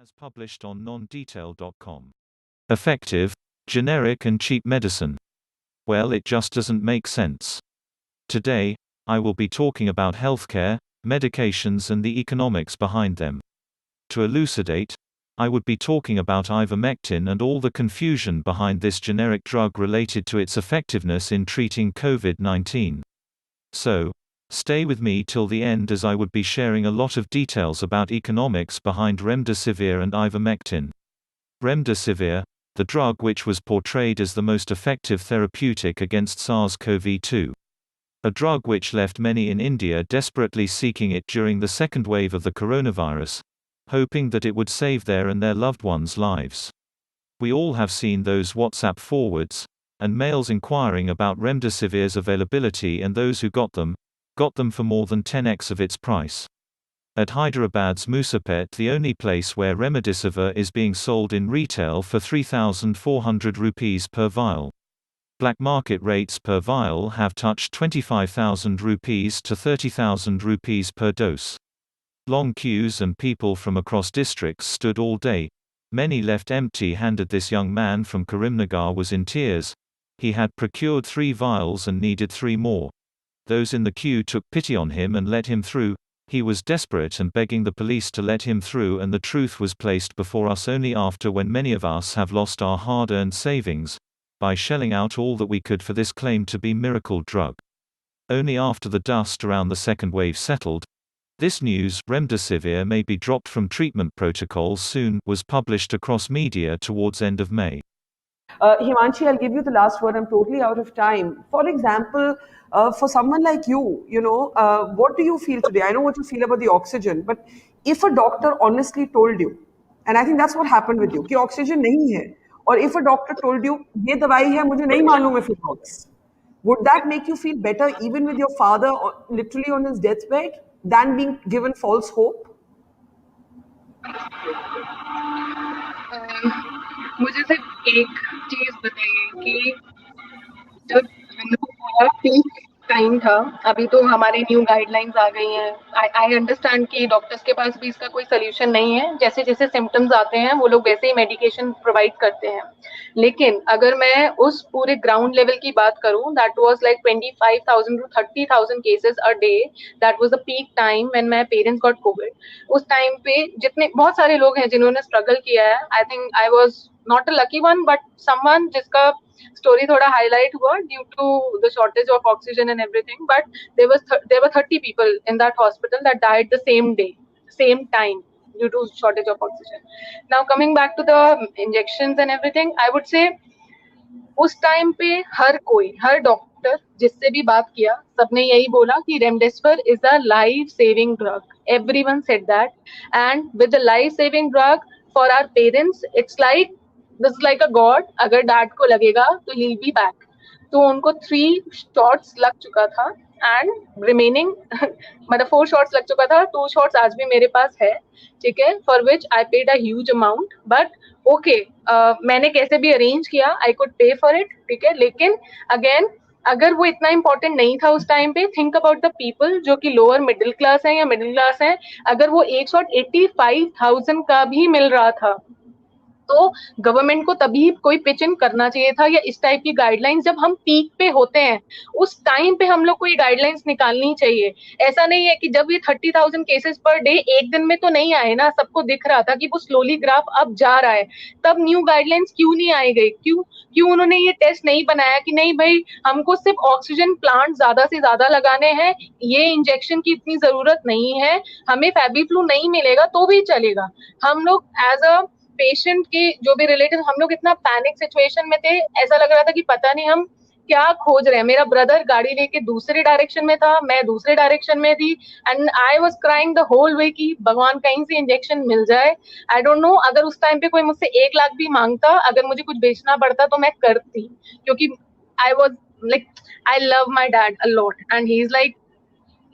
As published on nondetail.com. Effective, generic and cheap medicine. Well, it just doesn't make sense. Today, I will be talking about healthcare, medications and the economics behind them. To elucidate, I would be talking about ivermectin and all the confusion behind this generic drug related to its effectiveness in treating COVID-19. So, stay with me till the end as I would be sharing a lot of details about economics behind remdesivir and ivermectin. Remdesivir, the drug which was portrayed as the most effective therapeutic against SARS-CoV-2. A drug which left many in India desperately seeking it during the second wave of the coronavirus, hoping that it would save their and their loved ones' lives. We all have seen those WhatsApp forwards, and mails inquiring about remdesivir's availability, and those who got them for more than 10x of its price. At Hyderabad's Musapet, the only place where remdesivir is being sold in retail for 3,400 rupees per vial. Black market rates per vial have touched 25,000 rupees to 30,000 rupees per dose. Long queues and people from across districts stood all day. Many left empty-handed. This young man from Karimnagar was in tears. He had procured 3 vials and needed 3 more. Those in the queue took pity on him and let him through. He was desperate and begging the police to let him through, and the truth was placed before us only after, when many of us have lost our hard-earned savings by shelling out all that we could for this claimed to be miracle drug. Only after the dust around the second wave settled, this news, remdesivir may be dropped from treatment protocols soon, was published across media towards end of May. Himanshi, I'll give you the last word. I'm totally out of time. For example, for someone like you, what do you feel today? I know what you feel about the oxygen, but if a doctor honestly told you, and I think that's what happened with you, कि oxygen नहीं है, or if a doctor told you, ये दवाई है, मुझे नहीं मालूम if it works, would that make you feel better even with your father literally on his deathbed than being given false hope? मुझे सिर्फ एक चीज बताइए कि जब हम लोग का पीक टाइम था, अभी तो हमारे न्यू गाइडलाइंस आ गई हैं। आई अंडरस्टैंड कि डॉक्टर्स के पास भी इसका कोई सोल्यूशन नहीं है। जैसे जैसे सिम्टम्स आते हैं वो लोग वैसे ही मेडिकेशन प्रोवाइड करते हैं, लेकिन अगर मैं उस पूरे ग्राउंड लेवल की बात करूं, that was like 25,000 to 30,000 cases a day. That was the peak time when my parents got Covid. उस टाइम पे जितने बहुत सारे लोग हैं जिन्होंने स्ट्रगल किया है, I think I was not a lucky one but someone जिसका story thoda highlight hua due to the shortage of oxygen and everything, but there were 30 people in that hospital that died the same day, same time, due to shortage of oxygen. Now coming back to the injections and everything, I would say उस time पे हर doctor जिससे भी बात किया, सबने यही बोला कि remdesivir is a life saving drug. Everyone said that, and with the life saving drug for our parents, it's like a god. अगर डैड को लगेगा तो ही विल बी बैक. तो उनको 3 शॉट्स लग चुका था एंड रिमेनिंग मतलब 4 शॉट्स लग चुका था. 2 शॉट्स आज भी मेरे पास है, ठीक है, for which I paid a huge amount, but okay, मैंने कैसे भी अरेंज किया, आई कुड पे फॉर इट, ठीक है. लेकिन अगेन, अगर वो इतना इंपॉर्टेंट नहीं था उस टाइम पे, थिंक अबाउट द पीपल जो कि लोअर मिडिल क्लास है या मिडिल क्लास है. अगर वो एक शॉट 85,000 का भी मिल रहा था तो गवर्नमेंट को तभी कोई पिच इन करना चाहिए था, या इस टाइप की गाइडलाइंस जब हम पीक पे होते हैं उस टाइम पे हम लोग को ये गाइडलाइंस निकालनी चाहिए. ऐसा नहीं है कि जब ये 30,000 केसेस पर डे एक दिन में तो नहीं आए ना, सबको दिख रहा था कि वो स्लोली ग्राफ अब जा रहा है, तब न्यू गाइडलाइंस क्यों नहीं आई गई? क्यों उन्होंने ये टेस्ट नहीं बनाया कि नहीं भाई, हमको सिर्फ ऑक्सीजन प्लांट ज्यादा से ज्यादा लगाने हैं, ये इंजेक्शन की इतनी जरूरत नहीं है, हमें फेबिफ्लू नहीं मिलेगा तो भी चलेगा. हम लोग एज अ पेशेंट के जो भी रिलेटिव, हम लोग इतना पैनिक सिचुएशन में थे, ऐसा लग रहा था कि पता नहीं हम क्या खोज रहे हैं. मेरा ब्रदर गाड़ी लेके दूसरे डायरेक्शन में था, मैं दूसरे डायरेक्शन में थी, and I was crying the whole way कि भगवान कहीं से इंजेक्शन मिल जाए. आई डोंट नो, अगर उस टाइम पे कोई मुझसे 1 लाख भी मांगता, अगर मुझे कुछ बेचना पड़ता तो मैं करती, क्योंकि I was like, I love my dad a lot and he is like,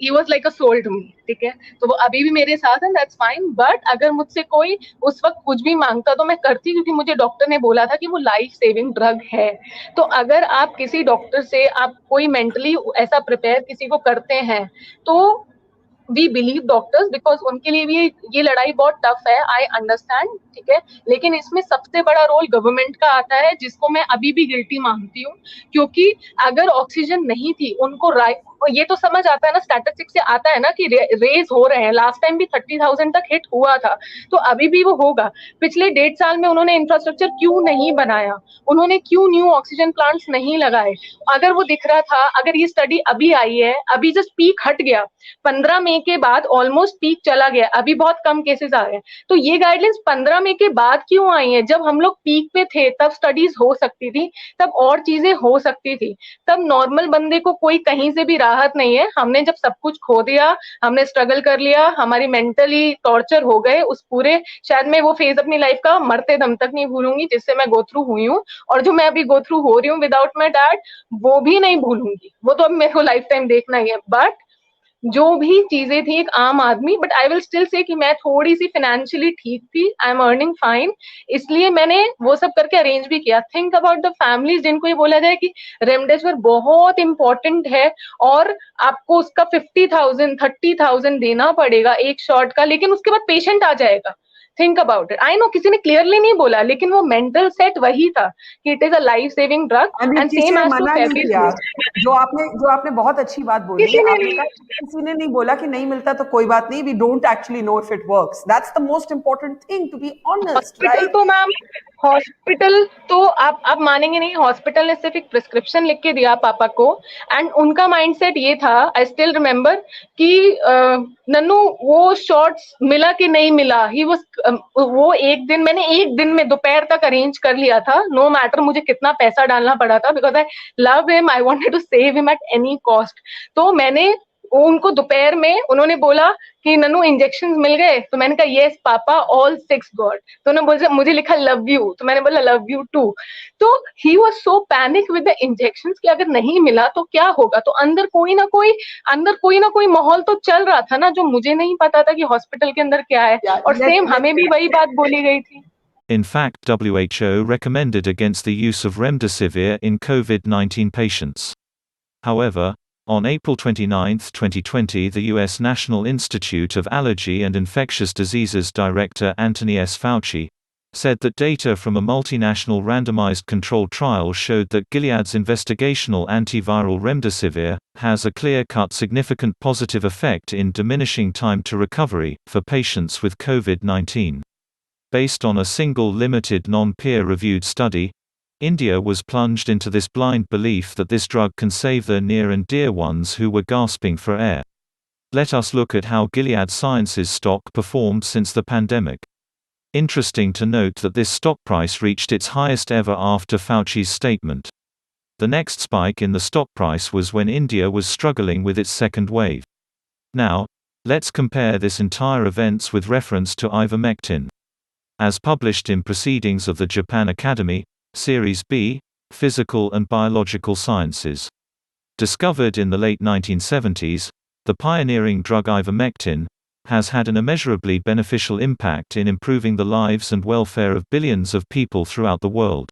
he was like a soul to me, ठीक है. तो वो अभी भी मेरे साथ है, that's fine, but अगर मुझसे कोई उस वक्त कुछ भी मांगता तो मैं करती, क्योंकि मुझे डॉक्टर ने बोला था कि वो लाइफ सेविंग ड्रग है. तो अगर आप किसी डॉक्टर से आप कोई मेंटली ऐसा प्रिपेयर किसी को करते हैं, तो वी बिलीव डॉक्टर्स बिकॉज उनके लिए भी ये लड़ाई बहुत टफ है, आई अंडरस्टैंड, ठीक है, लेकिन इसमें सबसे बड़ा रोल गवर्नमेंट का आता है, जिसको मैं अभी भी गिल्टी मानती हूँ, क्योंकि अगर ऑक्सीजन नहीं थी उनको ये तो समझ आता है ना, स्टैटिस्टिक्स से आता है ना कि रेज हो रहे हैं, लास्ट टाइम भी 30,000 तक हिट हुआ था, तो अभी भी वो होगा। पिछले 1.5 साल में उन्होंने इंफ्रास्ट्रक्चर क्यों नहीं बनाया, उन्होंने क्यों न्यू ऑक्सीजन प्लांट्स नहीं लगाए? अगर वो दिख रहा था, अगर ये स्टडी अभी आई है, अभी जस्ट पीक हट गया, 15 मई के बाद ऑलमोस्ट पीक चला गया, अभी बहुत कम केसेस आ रहे हैं, तो ये गाइडलाइंस 15 मई के बाद क्यों आई है? जब हम लोग पीक पे थे तब स्टडीज हो सकती थी, तब और चीजें हो सकती थी, तब नॉर्मल बंदे को कोई कहीं से भी राहत नहीं है। हमने जब सब कुछ खो दिया, हमने स्ट्रगल कर लिया, हमारी मेंटली टॉर्चर हो गए, उस पूरे, शायद मैं वो फेज अपनी लाइफ का मरते दम तक नहीं भूलूंगी जिससे मैं गो थ्रू हुई हूँ, और जो मैं अभी गो थ्रू हो रही हूँ विदाउट माई डैड, वो भी नहीं भूलूंगी, वो तो अब मेरे को लाइफ टाइम देखना ही है। बट जो भी चीजें थी एक आम आदमी, but I will still say कि मैं थोड़ी सी फाइनेंशियली ठीक थी, आई एम अर्निंग फाइन, इसलिए मैंने वो सब करके अरेंज भी किया। थिंक अबाउट द फैमिलीज जिनको ये बोला जाए कि रेमडेसिविर बहुत इंपॉर्टेंट है और आपको उसका 50,000 30,000 देना पड़ेगा एक शॉट का, लेकिन उसके बाद पेशेंट आ जाएगा। Think about it, I know किसी ने क्लियरली नहीं बोला, लेकिन वो मेंटल सेट वही था कि it is a life saving drug अभी एंड किसी सेम ने एज टू मना नहीं किया। फेविस्टिक। जो आपने बहुत अच्छी बात बोली, किसी ने आपने नहीं, कहा किसी ने नहीं बोला कि नहीं मिलता तो कोई बात नहीं, we don't actually know if it works, that's the most important thing, to be honest, hospital right? तो मैम, हॉस्पिटल तो आप मानेंगे नहीं, हॉस्पिटल ने सिर्फ एक प्रिस्क्रिप्शन लिख के दिया पापा को, एंड उनका माइंडसेट ये था, आई स्टिल रिमेम्बर कि नन्नू वो शॉट्स मिला कि नहीं मिला, ही वाज, वो एक दिन मैंने एक दिन में दोपहर तक अरेंज कर लिया था, नो मैटर मुझे कितना पैसा डालना पड़ा था, because I love him, I wanted to save him at any cost. तो मैंने उनको दोपहर में उन्होंने बोला कि नन्नू इंजेक्शन मिल गए, तो मैंने कहा यस पापा, ऑल 6 गॉड। तो उन्होंने मुझे लिखा लव यू, तो मैंने बोला लव यू टू। तो he was so panic with the injection कि अगर नहीं मिला तो क्या होगा, तो अंदर कोई ना कोई माहौल तो चल रहा था ना, जो मुझे नहीं पता था कि हॉस्पिटल के अंदर क्या है, Yeah, और सेम हमें भी वही बात बोली गई थी। In fact, WHO recommended against the use of remdesivir in COVID-19 patients. However, on April 29, 2020, the U.S. National Institute of Allergy and Infectious Diseases Director Anthony S. Fauci said that data from a multinational randomized controlled trial showed that Gilead's investigational antiviral remdesivir has a clear-cut significant positive effect in diminishing time to recovery for patients with COVID-19. Based on a single limited non-peer-reviewed study, India was plunged into this blind belief that this drug can save their near and dear ones who were gasping for air. Let us look at how Gilead Sciences stock performed since the pandemic. Interesting to note that this stock price reached its highest ever after Fauci's statement. The next spike in the stock price was when India was struggling with its second wave. Now, let's compare this entire events with reference to ivermectin. As published in Proceedings of the Japan Academy, Series B, Physical and Biological Sciences. Discovered in the late 1970s, the pioneering drug ivermectin has had an immeasurably beneficial impact in improving the lives and welfare of billions of people throughout the world.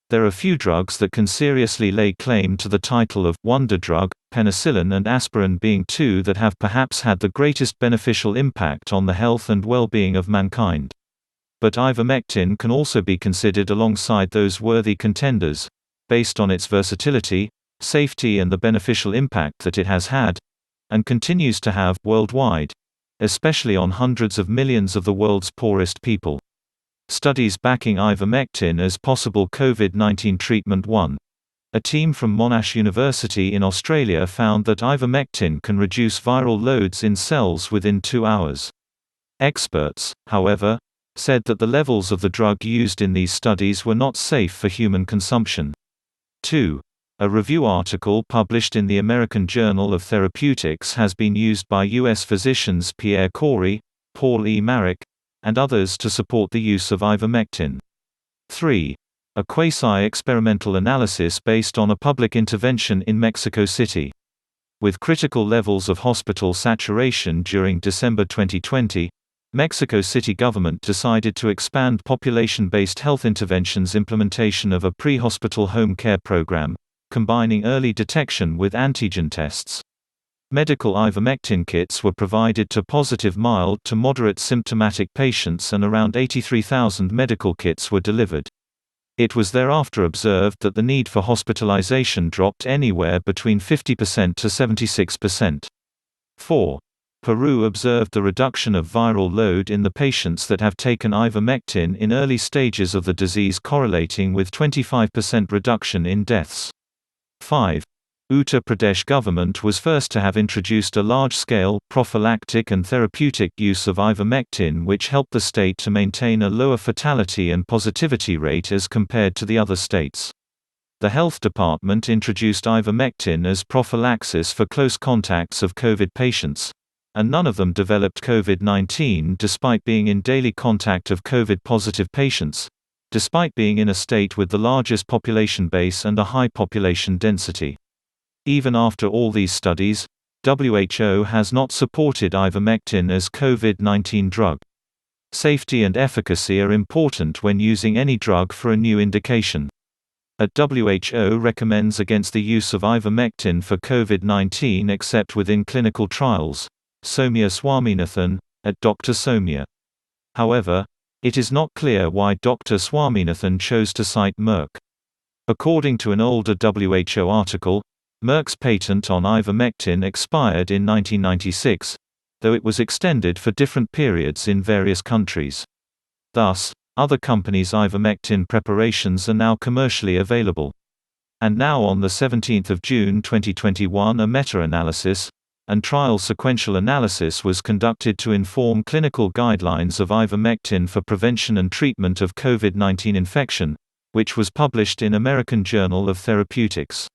There are few drugs that can seriously lay claim to the title of wonder drug, penicillin and aspirin being two that have perhaps had the greatest beneficial impact on the health and well-being of mankind. But ivermectin can also be considered alongside those worthy contenders, based on its versatility, safety and the beneficial impact that it has had, and continues to have, worldwide, especially on hundreds of millions of the world's poorest people. Studies backing ivermectin as possible COVID-19 treatment. 1. A team from Monash University in Australia found that ivermectin can reduce viral loads in cells within 2 hours. Experts, however, said that the levels of the drug used in these studies were not safe for human consumption. 2. A review article published in the American Journal of Therapeutics has been used by U.S. physicians Pierre Corey, Paul E. Marik, and others to support the use of ivermectin. 3. A quasi-experimental analysis based on a public intervention in Mexico City. With critical levels of hospital saturation during December 2020, Mexico City government decided to expand population-based health interventions implementation of a pre-hospital home care program, combining early detection with antigen tests. Medical ivermectin kits were provided to positive mild to moderate symptomatic patients, and around 83,000 medical kits were delivered. It was thereafter observed that the need for hospitalization dropped anywhere between 50% to 76%. 4. Peru observed the reduction of viral load in the patients that have taken ivermectin in early stages of the disease, correlating with 25% reduction in deaths. 5. Uttar Pradesh government was first to have introduced a large-scale, prophylactic and therapeutic use of ivermectin, which helped the state to maintain a lower fatality and positivity rate as compared to the other states. The health department introduced ivermectin as prophylaxis for close contacts of COVID patients, and none of them developed COVID-19 despite being in daily contact of COVID-positive patients, despite being in a state with the largest population base and a high population density. Even after all these studies, WHO has not supported ivermectin as COVID-19 drug. Safety and efficacy are important when using any drug for a new indication. WHO recommends against the use of ivermectin for COVID-19 except within clinical trials. Soumya Swaminathan, at Dr. Soumya. However, it is not clear why Dr. Swaminathan chose to cite Merck. According to an older WHO article, Merck's patent on ivermectin expired in 1996, though it was extended for different periods in various countries. Thus, other companies' ivermectin preparations are now commercially available. And now on the 17th of June 2021, a meta-analysis and trial sequential analysis was conducted to inform clinical guidelines of ivermectin for prevention and treatment of COVID-19 infection, which was published in American Journal of Therapeutics.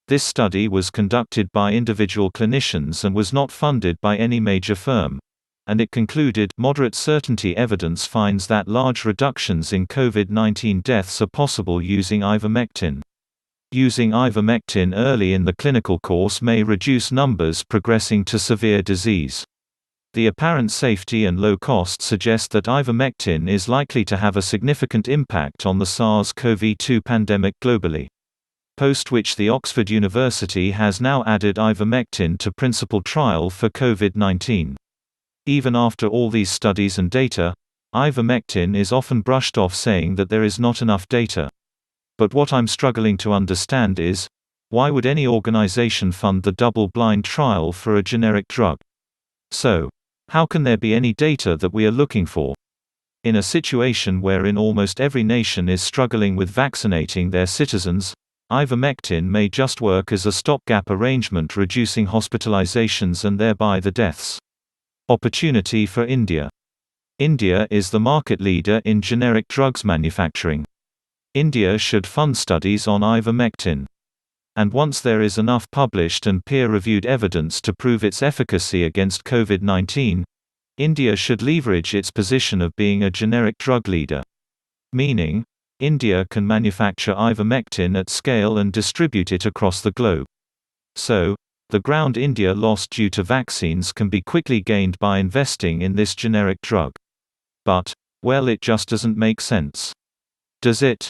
This study was conducted by individual clinicians and was not funded by any major firm, and it concluded, moderate certainty evidence finds that large reductions in COVID-19 deaths are possible using ivermectin. Using ivermectin early in the clinical course may reduce numbers progressing to severe disease. The apparent safety and low cost suggest that ivermectin is likely to have a significant impact on the SARS-CoV-2 pandemic globally. Post which the Oxford University has now added ivermectin to principal trial for COVID-19. Even after all these studies and data, ivermectin is often brushed off, saying that there is not enough data. But what I'm struggling to understand is, why would any organization fund the double-blind trial for a generic drug? So, how can there be any data that we are looking for? In a situation wherein almost every nation is struggling with vaccinating their citizens, ivermectin may just work as a stopgap arrangement, reducing hospitalizations and thereby the deaths. Opportunity for India. India is the market leader in generic drugs manufacturing. India should fund studies on ivermectin. And once there is enough published and peer-reviewed evidence to prove its efficacy against COVID-19, India should leverage its position of being a generic drug leader. Meaning, India can manufacture ivermectin at scale and distribute it across the globe. So, the ground India lost due to vaccines can be quickly gained by investing in this generic drug. But, well, it just doesn't make sense. Does it?